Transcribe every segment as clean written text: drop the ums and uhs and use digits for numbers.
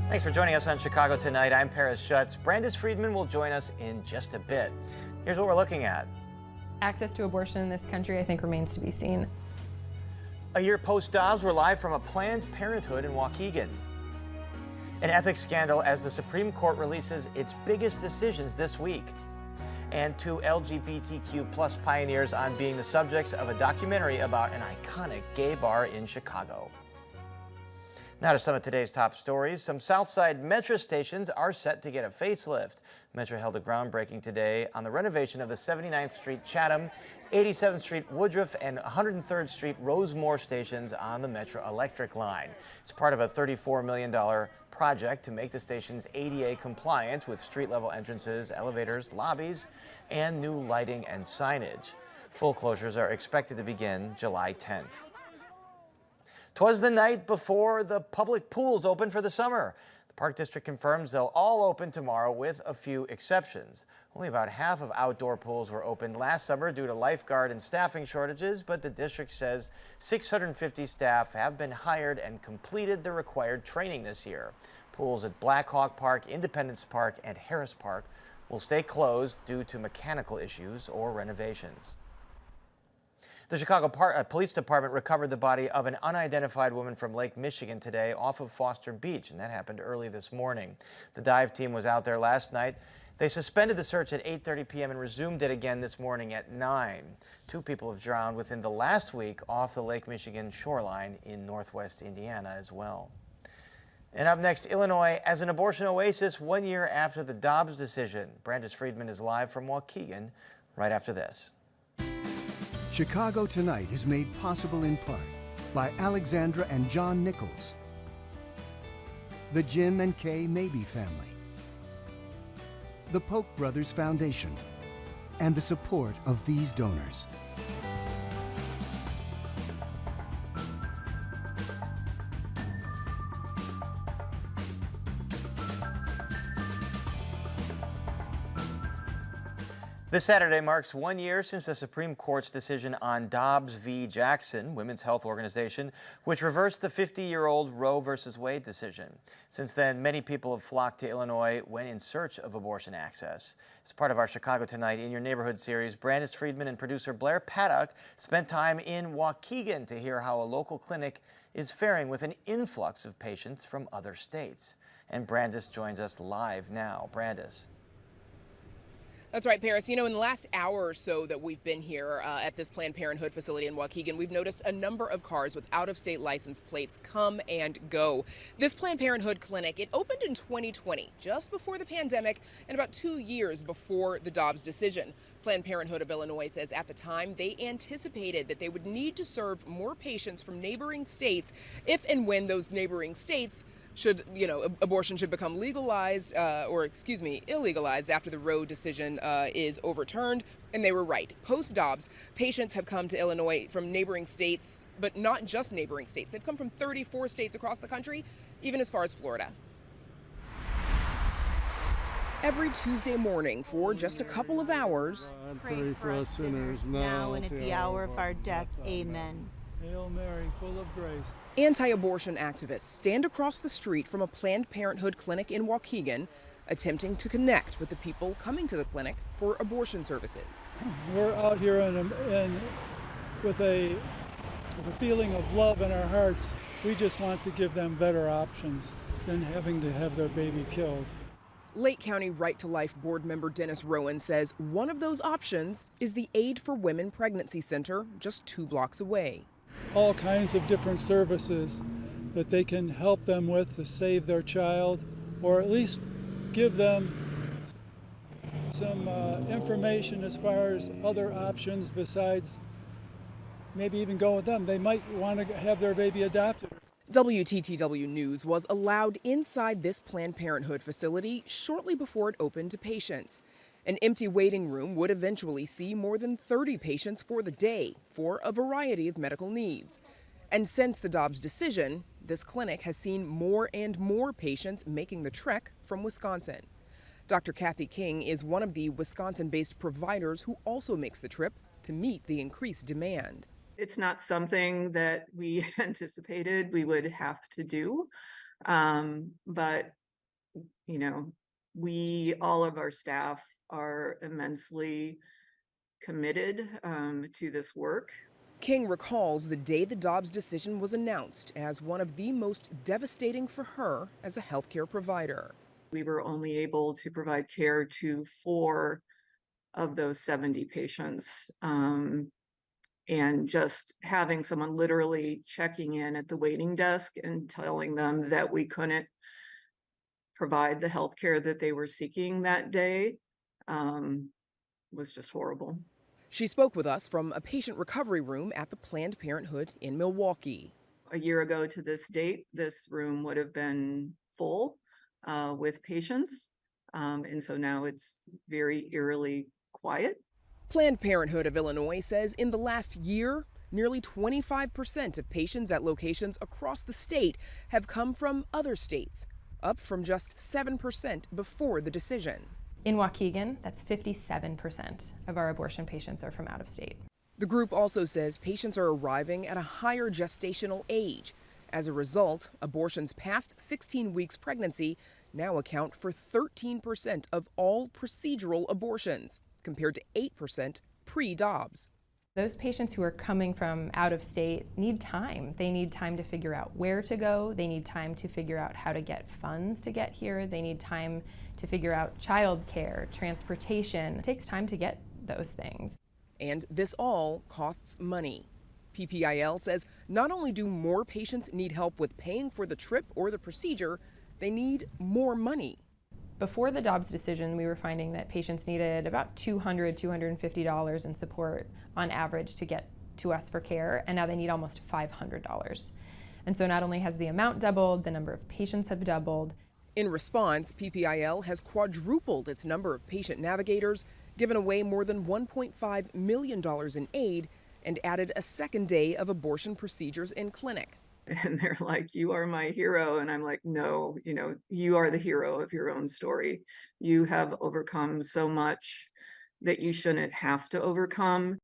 Thanks for joining us on Chicago Tonight. I'm Paris Schutz. Brandis Friedman will join us in just a bit. Here's what we're looking at. Access to abortion in this country, I think, remains to be seen. A year post-Dobbs, we're live from a Planned Parenthood in Waukegan. An ethics scandal as the Supreme Court releases its biggest decisions this week. And two LGBTQ plus pioneers on being the subjects of a documentary about an iconic gay bar in Chicago. Now to some of today's top stories. Some Southside Metro stations are set to get a facelift. Metro held a groundbreaking today on the renovation of the 79th Street Chatham, 87th Street Woodruff, and 103rd Street Rosemore stations on the Metro Electric line. It's part of a $34 million project to make the stations ADA compliant with street-level entrances, elevators, lobbies, and new lighting and signage. Full closures are expected to begin July 10th. 'Twas the night before the public pools open for the summer. The Park District confirms they'll all open tomorrow with a few exceptions. Only about half of outdoor pools were opened last summer due to lifeguard and staffing shortages, but the district says 650 staff have been hired and completed the required training this year. Pools at Black Hawk Park, Independence Park, and Harris Park will stay closed due to mechanical issues or renovations. The Chicago Police Department recovered the body of an unidentified woman from Lake Michigan today off of Foster Beach, and that happened early this morning. The dive team was out there last night. They suspended the search at 8:30 p.m. and resumed it again this morning at 9. Two people have drowned within the last week off the Lake Michigan shoreline in northwest Indiana as well. And up next, Illinois as an abortion oasis 1 year after the Dobbs decision. Brandis Friedman is live from Waukegan right after this. Chicago Tonight is made possible in part by Alexandra and John Nichols, the Jim and Kay Mabey family, the Polk Brothers Foundation, and the support of these donors. This Saturday marks 1 year since the Supreme Court's decision on Dobbs v. Jackson, women's health organization, which reversed the 50-year-old Roe v. Wade decision. Since then, many people have flocked to Illinois when in search of abortion access. As part of our Chicago Tonight in Your Neighborhood series, Brandis Friedman and producer Blair Paddock spent time in Waukegan to hear how a local clinic is faring with an influx of patients from other states. And Brandis joins us live now. Brandis. That's right, Paris. You know, in the last hour or so that we've been here at this Planned Parenthood facility in Waukegan, we've noticed a number of cars with out-of-state license plates come and go. This Planned Parenthood clinic, it opened in 2020, just before the pandemic and about 2 years before the Dobbs decision. Planned Parenthood of Illinois says at the time they anticipated that they would need to serve more patients from neighboring states if and when those neighboring states abortion should become legalized, illegalized after the Roe decision is overturned. And they were right. Post-Dobbs, patients have come to Illinois from neighboring states, but not just neighboring states. They've come from 34 states across the country, even as far as Florida. Every Tuesday morning for just a couple of hours. Pray for us sinners now and at the hour of our death. Amen. Hail Mary, full of grace. Anti-abortion activists stand across the street from a Planned Parenthood clinic in Waukegan, attempting to connect with the people coming to the clinic for abortion services. We're out here with a feeling of love in our hearts. We just want to give them better options than having to have their baby killed. Lake County Right to Life board member Dennis Rowan says one of those options is the Aid for Women Pregnancy Center just 2 blocks away. All kinds of different services that they can help them with to save their child, or at least give them some information as far as other options besides maybe even go with them. They might want to have their baby adopted. WTTW News was allowed inside this Planned Parenthood facility shortly before it opened to patients. An empty waiting room would eventually see more than 30 patients for the day for a variety of medical needs. And since the Dobbs decision, this clinic has seen more and more patients making the trek from Wisconsin. Dr. Kathy King is one of the Wisconsin-based providers who also makes the trip to meet the increased demand. It's not something that we anticipated we would have to do, but all of our staff are immensely committed to this work. King recalls the day the Dobbs decision was announced as one of the most devastating for her as a healthcare provider. We were only able to provide care to 4 of those 70 patients. And just having someone literally checking in at the waiting desk and telling them that we couldn't provide the health care that they were seeking that day was just horrible. She spoke with us from a patient recovery room at the Planned Parenthood in Milwaukee. A year ago to this date, this room would have been full with patients. And so now it's very eerily quiet. Planned Parenthood of Illinois says in the last year, nearly 25% of patients at locations across the state have come from other states, up from just 7% before the decision. In Waukegan, that's 57% of our abortion patients are from out of state. The group also says patients are arriving at a higher gestational age. As a result, abortions past 16 weeks pregnancy now account for 13% of all procedural abortions, compared to 8% pre-Dobbs. Those patients who are coming from out of state need time. They need time to figure out where to go. They need time to figure out how to get funds to get here. They need time to figure out childcare, transportation. It takes time to get those things. And this all costs money. PPIL says not only do more patients need help with paying for the trip or the procedure, they need more money. Before the Dobbs decision, we were finding that patients needed about $200, $250 in support on average to get to us for care, and now they need almost $500. And so not only has the amount doubled, the number of patients have doubled. In response, PPIL has quadrupled its number of patient navigators, given away more than $1.5 million in aid, and added a second day of abortion procedures in clinic. And they're like, "You are my hero." And I'm like, "No, you are the hero of your own story. You have overcome so much that you shouldn't have to overcome."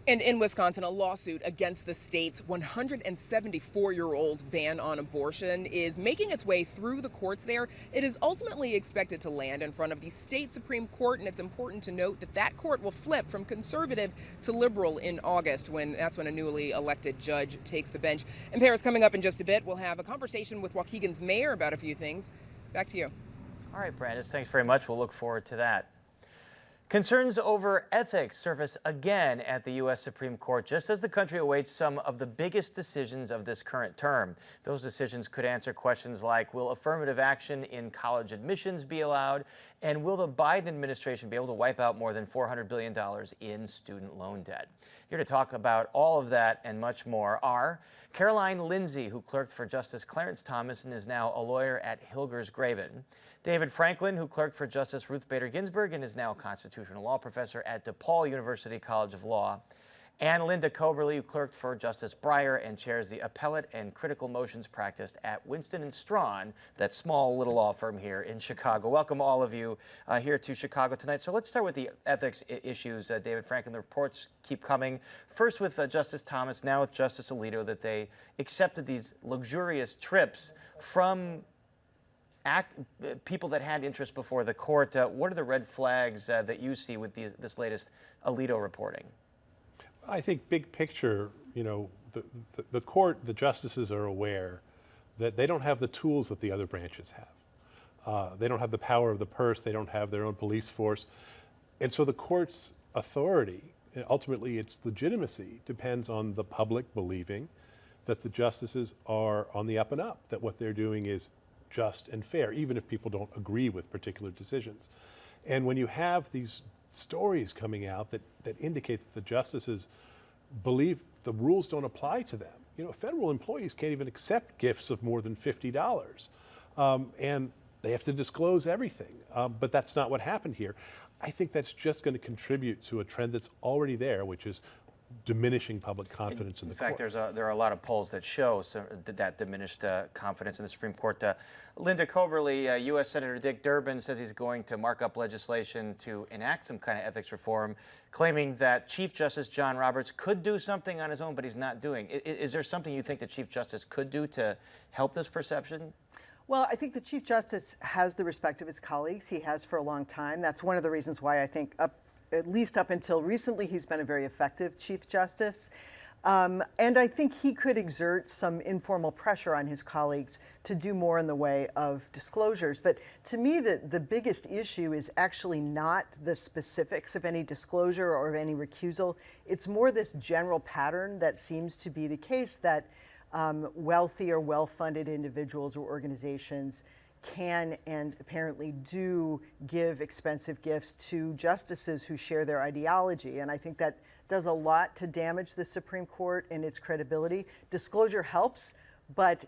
And in Wisconsin, a lawsuit against the state's 174-year-old ban on abortion is making its way through the courts there. It is ultimately expected to land in front of the state Supreme Court, and it's important to note that that court will flip from conservative to liberal in August, that's when a newly elected judge takes the bench. And Paris, coming up in just a bit, we'll have a conversation with Waukegan's mayor about a few things. Back to you. All right, Brandis, thanks very much. We'll look forward to that. Concerns over ethics surface again at the U.S. Supreme Court just as the country awaits some of the biggest decisions of this current term. Those decisions could answer questions like, will affirmative action in college admissions be allowed? And will the Biden administration be able to wipe out more than $400 billion in student loan debt? Here to talk about all of that and much more are Caroline Lindsay, who clerked for Justice Clarence Thomas and is now a lawyer at Hilgers Graben; David Franklin, who clerked for Justice Ruth Bader Ginsburg and is now a constitutional law professor at DePaul University College of Law; and Linda Coberly, who clerked for Justice Breyer and chairs the appellate and critical motions practice at Winston & Strawn, that small little law firm here in Chicago. Welcome all of you here to Chicago tonight. So let's start with the ethics issues. David Franklin, the reports keep coming. First with Justice Thomas, now with Justice Alito, that they accepted these luxurious trips from people that had interest before the court. What are the red flags that you see with this latest Alito reporting? I think big picture, the court, the justices are aware that they don't have the tools that the other branches have. They don't have the power of the purse. They don't have their own police force. And so the court's authority, and ultimately its legitimacy, depends on the public believing that the justices are on the up and up, that what they're doing is just and fair, even if people don't agree with particular decisions. And when you have these stories coming out that indicate that the justices believe the rules don't apply to them. Federal employees can't even accept gifts of more than $50, and they have to disclose everything. But that's not what happened here. I think that's just going to contribute to a trend that's already there, which is diminishing public confidence in the court. In fact, there are a lot of polls that show that diminished confidence in the Supreme Court. Linda Coberly, U.S. Senator Dick Durbin says he's going to mark up legislation to enact some kind of ethics reform, claiming that Chief Justice John Roberts could do something on his own, but he's not doing. Is there something you think the Chief Justice could do to help this perception? Well, I think the Chief Justice has the respect of his colleagues. He has for a long time. That's one of the reasons why I think at least up until recently, he's been a very effective Chief Justice. And I think he could exert some informal pressure on his colleagues to do more in the way of disclosures. But to me, the biggest issue is actually not the specifics of any disclosure or of any recusal. It's more this general pattern that seems to be the case, that wealthy or well-funded individuals or organizations can and apparently do give expensive gifts to justices who share their ideology. And I think that does a lot to damage the Supreme Court and its credibility. Disclosure helps, but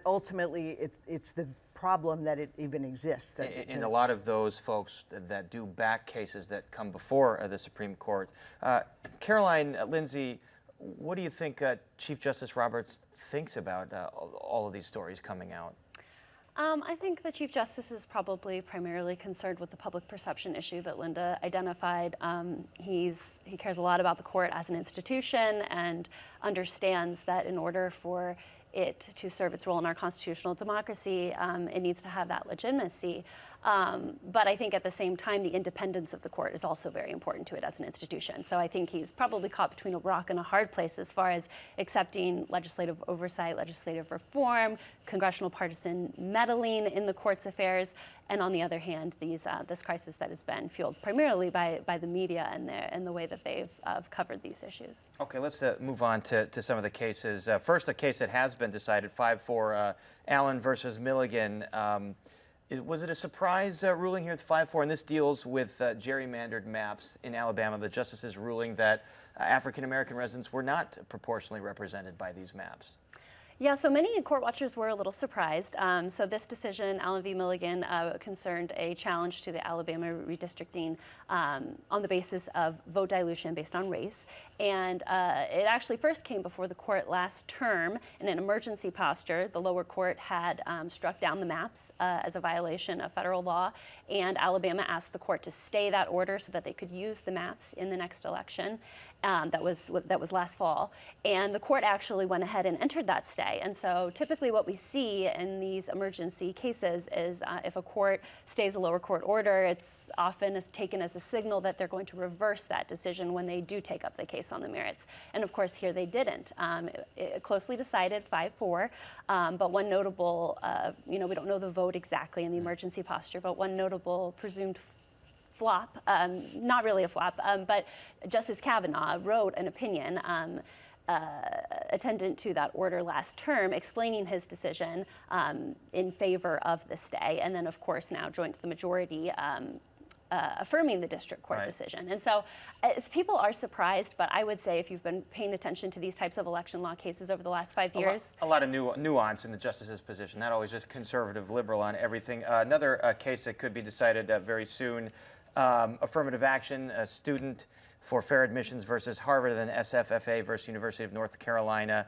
ultimately it's the problem that it even exists. And a lot of those folks that do back cases that come before the Supreme Court. Caroline, Lindsay, what do you think Chief Justice Roberts thinks about all of these stories coming out? I think the Chief Justice is probably primarily concerned with the public perception issue that Linda identified. He cares a lot about the court as an institution and understands that in order for it to serve its role in our constitutional democracy, it needs to have that legitimacy. But I think at the same time, the independence of the court is also very important to it as an institution. So I think he's probably caught between a rock and a hard place as far as accepting legislative oversight, legislative reform, congressional partisan meddling in the court's affairs, and on the other hand, this crisis that has been fueled primarily by the media and the way that they've covered these issues. Okay, let's move on to some of the cases. First, a case that has been decided, 5-4, Allen versus Milligan. Was it a surprise ruling here with 5-4? And this deals with gerrymandered maps in Alabama. The justices ruling that African-American residents were not proportionally represented by these maps. Yeah, so many court watchers were a little surprised. So this decision, Allen v. Milligan, concerned a challenge to the Alabama redistricting on the basis of vote dilution based on race. And it actually first came before the court last term in an emergency posture. The lower court had struck down the maps as a violation of federal law, and Alabama asked the court to stay that order so that they could use the maps in the next election. That was last fall, and the court actually went ahead and entered that stay. And so typically what we see in these emergency cases is if a court stays a lower court order, it's often taken as a signal that they're going to reverse that decision when they do take up the case on the merits. And of course here they didn't. It closely decided 5-4, but one notable, we don't know the vote exactly in the emergency posture, but one notable presumed flop, not really a flop, but Justice Kavanaugh wrote an opinion attendant to that order last term explaining his decision in favor of the stay, and then of course now joined the majority affirming the district court decision. And so people are surprised, but I would say if you've been paying attention to these types of election law cases over the last 5 years. A lot of nuance in the justice's position, not always just conservative, liberal on everything. Another case that could be decided very soon, affirmative action, a student for fair admissions versus Harvard, and then SFFA versus University of North Carolina.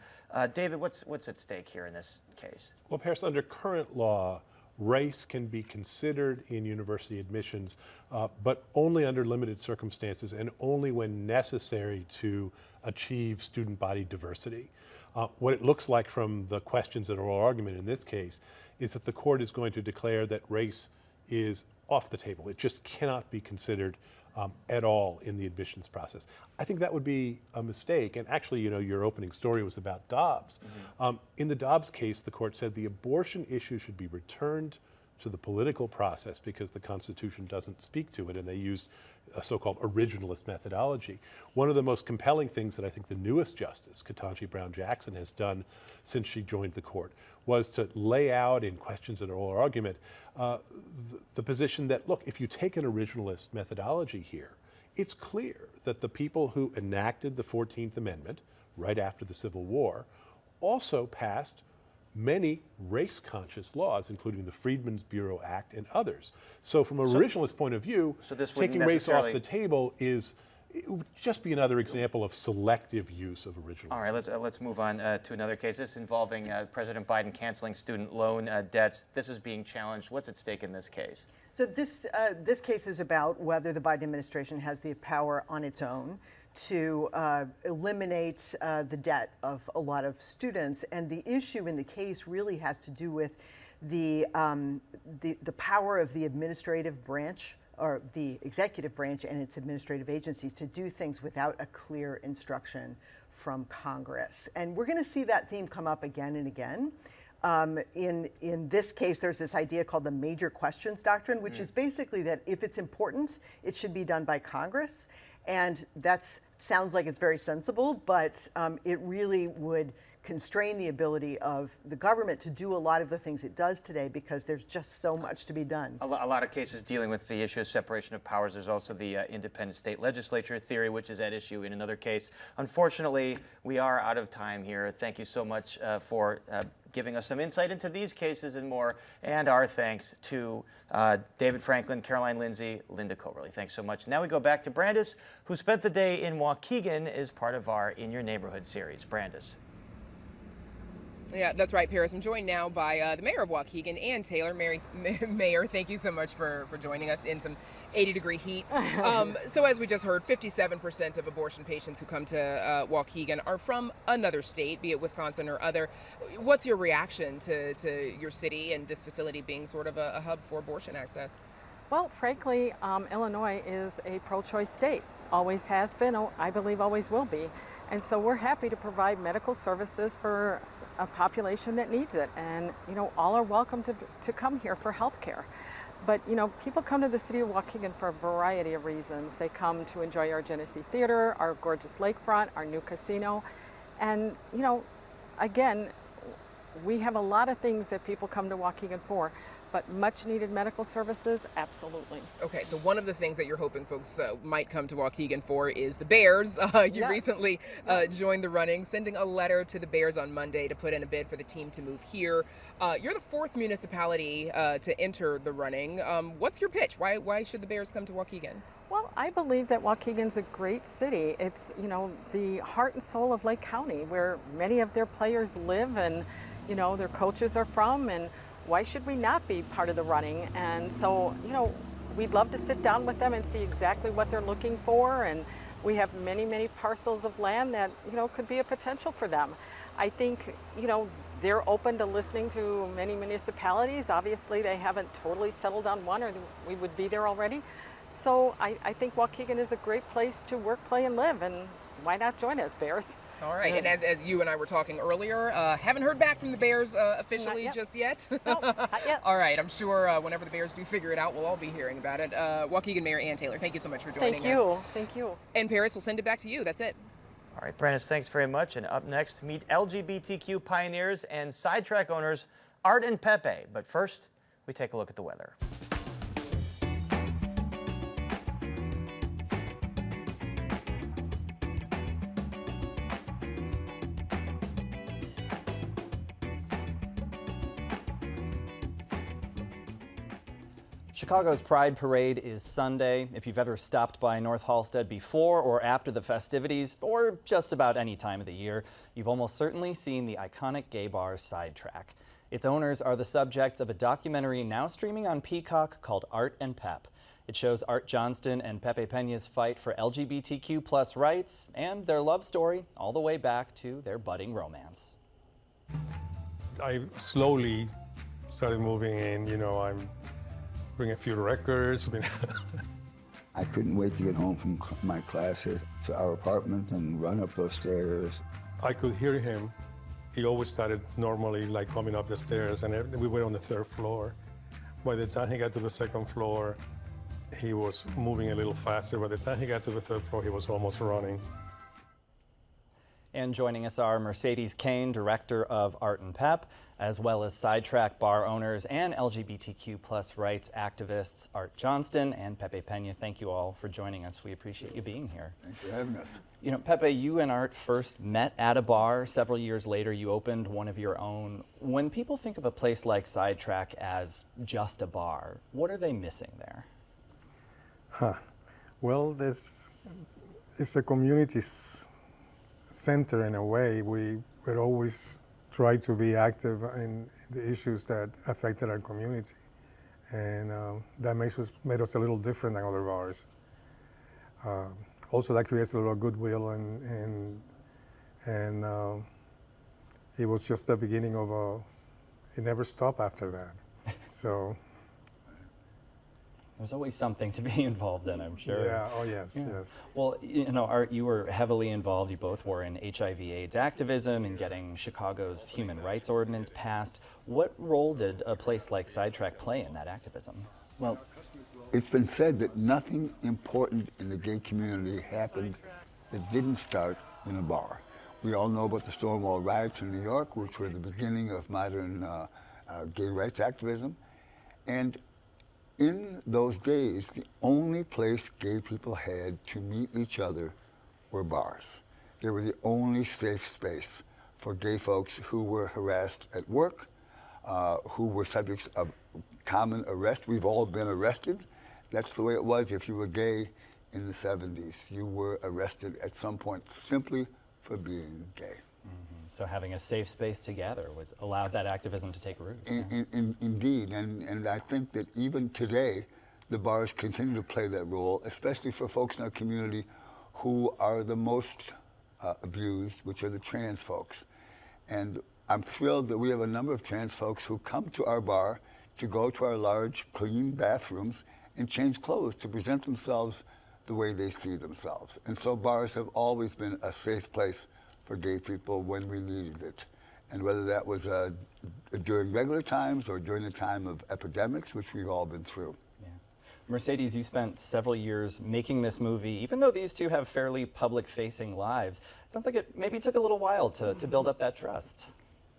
David, what's at stake here in this case? Well, Paris, under current law, race can be considered in university admissions, but only under limited circumstances and only when necessary to achieve student body diversity. What it looks like from the questions and oral argument in this case is that the court is going to declare that race is off the table. It just cannot be considered at all in the admissions process. I think that would be a mistake. And actually, your opening story was about Dobbs. Mm-hmm. In the Dobbs case, the court said the abortion issue should be returned to the political process because the Constitution doesn't speak to it, and they used a so-called originalist methodology. One of the most compelling things that I think the newest justice, Ketanji Brown Jackson, has done since she joined the court was to lay out in questions and oral argument the position that, look, if you take an originalist methodology here, it's clear that the people who enacted the 14th Amendment right after the Civil War also passed many race-conscious laws, including the Freedmen's Bureau Act and others. So from an originalist point of view, taking race off the table is it would just be another example of selective use of original. All right, let's move on to another case. This involving President Biden canceling student loan debts. This is being challenged. What's at stake in this case? So this case is about whether the Biden administration has the power on its own to eliminate the debt of a lot of students, and the issue in the case really has to do with the power of the administrative branch, or the executive branch and its administrative agencies, to do things without a clear instruction from Congress. And we're going to see that theme come up again and again. In this case, there's this idea called the major questions doctrine, which is basically that if it's important, it should be done by Congress. And that sounds like it's very sensible, but it really would constrain the ability of the government to do a lot of the things it does today, because there's just so much to be done. A lot of cases dealing with the issue of separation of powers. There's also the independent state legislature theory, which is at issue in another case. Unfortunately, we are out of time here. Thank you so much for giving us some insight into these cases and more. And our thanks to David Franklin, Caroline Lindsay, Linda Coberly. Thanks so much. Now we go back to Brandis, who spent the day in Waukegan as part of our In Your Neighborhood series. Brandis. Yeah, that's right, Paris. I'm joined now by the mayor of Waukegan, Ann Taylor. Mayor, thank you so much for joining us in some 80-degree heat. So as we just heard, 57% of abortion patients who come to Waukegan are from another state, be it Wisconsin or other. What's your reaction to your city and this facility being sort of a hub for abortion access? Well, frankly, Illinois is a pro-choice state. Always has been, I believe always will be. And so we're happy to provide medical services for a population that needs it. And, you know, all are welcome to come here for health care. But, you know, people come to the city of Waukegan for a variety of reasons. They come to enjoy our Genesee Theater, our gorgeous lakefront, our new casino. And, you know, again, we have a lot of things that people come to Waukegan for, but much needed medical services, absolutely. Okay, so one of the things that you're hoping folks might come to Waukegan for is the Bears. You recently joined the running, sending a letter to the Bears on Monday to put in a bid for the team to move here. You're the fourth municipality to enter the running. What's your pitch? Why should the Bears come to Waukegan? Well, I believe that Waukegan's a great city. It's, you know, the heart and soul of Lake County, where many of their players live and, you know, their coaches are from, and why should we not be part of the running? And so, you know, we'd love to sit down with them and see exactly what they're looking for. And we have many, many parcels of land that, you know, could be a potential for them. I think, you know, they're open to listening to many municipalities. Obviously, they haven't totally settled on one, or we would be there already. So I think Waukegan is a great place to work, play, and live. And why not join us, Bears? All right, and as you and I were talking earlier, haven't heard back from the Bears officially just yet? No, not yet. All right, I'm sure whenever the Bears do figure it out, we'll all be hearing about it. Waukegan Mayor Ann Taylor, thank you so much for joining us. Thank you. And Paris, we'll send it back to you. That's it. All right, Brandis, thanks very much. And up next, meet LGBTQ pioneers and sidetrack owners Art and Pepe. But first, we take a look at the weather. Chicago's Pride Parade is Sunday. If you've ever stopped by North Halsted before or after the festivities, or just about any time of the year, you've almost certainly seen the iconic gay bar Sidetrack. Its owners are the subjects of a documentary now streaming on Peacock called Art and Pep. It shows Art Johnston and Pepe Peña's fight for LGBTQ+ rights and their love story all the way back to their budding romance. I slowly started moving in, you know, I'm bring a few records. I couldn't wait to get home from my classes to our apartment and run up those stairs. I could hear him. He always started normally, like coming up the stairs, and we were on the 3rd floor. By the time he got to the 2nd floor, he was moving a little faster. By the time he got to the 3rd floor, he was almost running. And joining us are Mercedes Kane, director of Art and Pep, as well as Sidetrack bar owners and LGBTQ+ rights activists Art Johnston and Pepe Peña. Thank you all for joining us. We appreciate you being here. Thanks for having us. You know, Pepe, you and Art first met at a bar. Several years later, you opened one of your own. When people think of a place like Sidetrack as just a bar, what are they missing there? Well, there's it's a community center in a way. We would always try to be active in the issues that affected our community. And that made us a little different than other bars. Also, that creates a little goodwill, and it was just the beginning of it never stopped after that. So there's always something to be involved in, I'm sure. Yeah, oh yes, Yeah. yes. Well, you know, Art, you were heavily involved, you both were in HIV/AIDS activism and getting Chicago's human rights ordinance passed. What role did a place like Sidetrack play in that activism? Well, it's been said that nothing important in the gay community happened that didn't start in a bar. We all know about the Stonewall riots in New York, which were the beginning of modern gay rights activism. And in those days, the only place gay people had to meet each other were bars. They were the only safe space for gay folks who were harassed at work, who were subjects of common arrest. We've all been arrested. That's the way it was if you were gay in the 70s. You were arrested at some point simply for being gay. So having a safe space to gather allowed that activism to take root. Indeed, and I think that even today, the bars continue to play that role, especially for folks in our community who are the most abused, which are the trans folks. And I'm thrilled that we have a number of trans folks who come to our bar to go to our large, clean bathrooms and change clothes to present themselves the way they see themselves. And so bars have always been a safe place for gay people when we needed it. And whether that was during regular times or during the time of epidemics, which we've all been through. Yeah. Mercedes, you spent several years making this movie. Even though these two have fairly public-facing lives, it sounds like it maybe took a little while to build up that trust.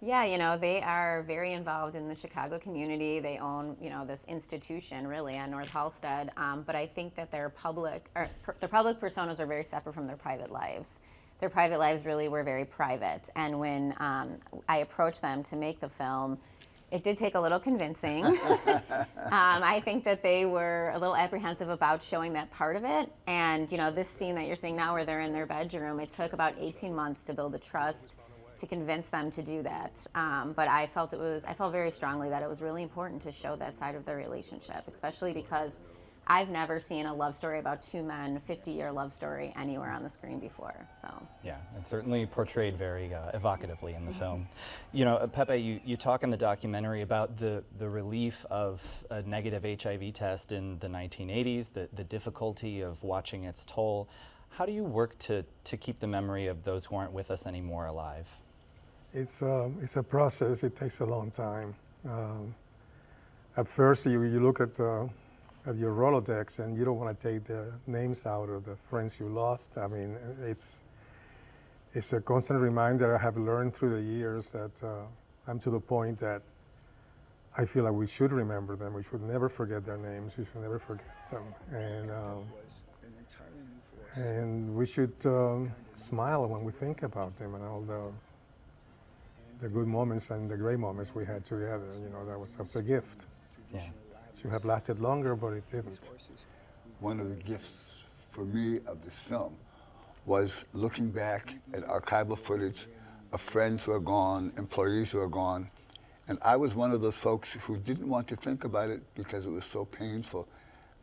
Yeah, you know, they are very involved in the Chicago community. They own, you know, this institution really on North Halsted. But I think that their public personas are very separate from their private lives. Their private lives really were very private. And when I approached them to make the film, it did take a little convincing. I think that they were a little apprehensive about showing that part of it. And, you know, this scene that you're seeing now where they're in their bedroom, it took about 18 months to build the trust to convince them to do that. But I felt very strongly that it was really important to show that side of their relationship, especially because I've never seen a love story about two men, 50-year love story anywhere on the screen before. So yeah, and certainly portrayed very evocatively in the film. You know, Pepe, you talk in the documentary about the relief of a negative HIV test in the 1980s, the difficulty of watching its toll. How do you work to keep the memory of those who aren't with us anymore alive? It's a process. It takes a long time. At first, you look at your Rolodex and you don't want to take the names out of the friends you lost. I mean, it's a constant reminder I have learned through the years that I'm to the point that I feel like we should remember them. We should never forget their names. We should never forget them. And we should smile when we think about them and all the good moments and the great moments we had together. You know, that was a gift. Yeah. It should have lasted longer, but it didn't. One of the gifts for me of this film was looking back at archival footage of friends who are gone, employees who are gone, and I was one of those folks who didn't want to think about it because it was so painful.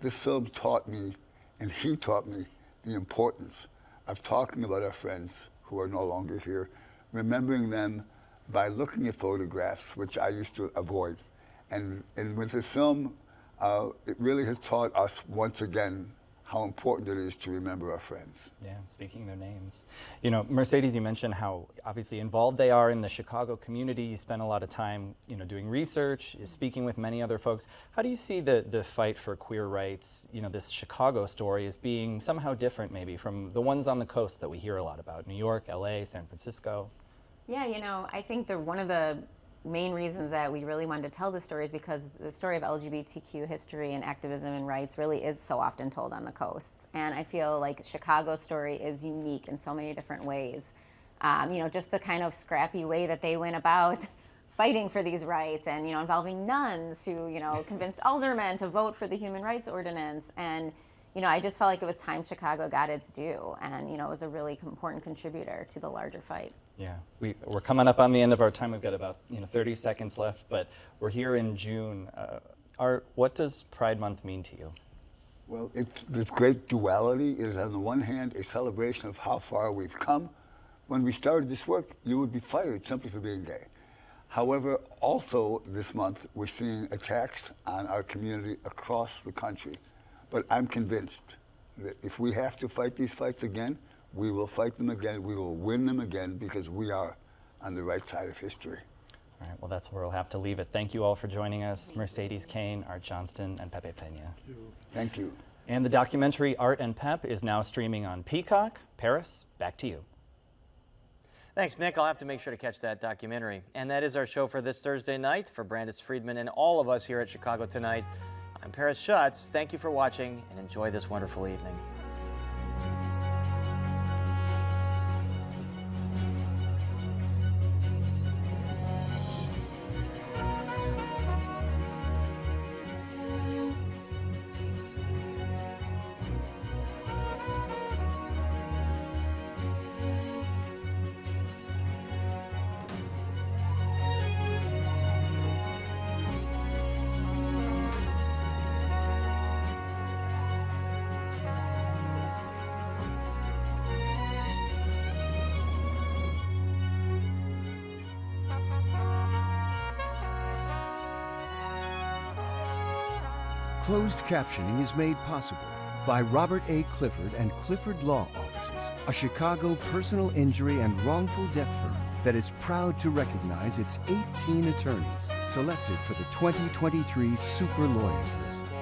This film taught me, and he taught me, the importance of talking about our friends who are no longer here, remembering them by looking at photographs, which I used to avoid. And with this film, it really has taught us once again how important it is to remember our friends. Yeah, speaking their names. You know, Mercedes, you mentioned how obviously involved they are in the Chicago community. You spend a lot of time, you know, doing research, speaking with many other folks. How do you see the fight for queer rights, you know, this Chicago story as being somehow different maybe from the ones on the coast that we hear a lot about, New York, LA, San Francisco? yeah, you know, I think one of the main reasons that we really wanted to tell this story is because the story of LGBTQ history and activism and rights really is so often told on the coasts. And I feel like Chicago's story is unique in so many different ways. You know, just the kind of scrappy way that they went about fighting for these rights and, you know, involving nuns who, you know, convinced aldermen to vote for the Human Rights Ordinance. And, I just felt like it was time Chicago got its due, and it was a really important contributor to the larger fight. Yeah, we're coming up on the end of our time. We've got about 30 seconds left, but we're here in June. What does Pride Month mean to you? Well, it's this great duality. It is on the one hand a celebration of how far we've come. When we started this work, you would be fired simply for being gay. However, also this month, we're seeing attacks on our community across the country. But I'm convinced that if we have to fight these fights again, we will fight them again, we will win them again, because we are on the right side of history. All right, well, that's where we'll have to leave it. Thank you all for joining us. Mercedes Kane, Art Johnston, and Pepe Pena. Thank you. And the documentary Art and Pep is now streaming on Peacock. Paris, back to you. Thanks, Nick. I'll have to make sure to catch that documentary. And that is our show for this Thursday night. For Brandis Friedman and all of us here at Chicago Tonight, I'm Paris Schutz. Thank you for watching and enjoy this wonderful evening. Closed captioning is made possible by Robert A. Clifford and Clifford Law Offices, a Chicago personal injury and wrongful death firm that is proud to recognize its 18 attorneys selected for the 2023 Super Lawyers List.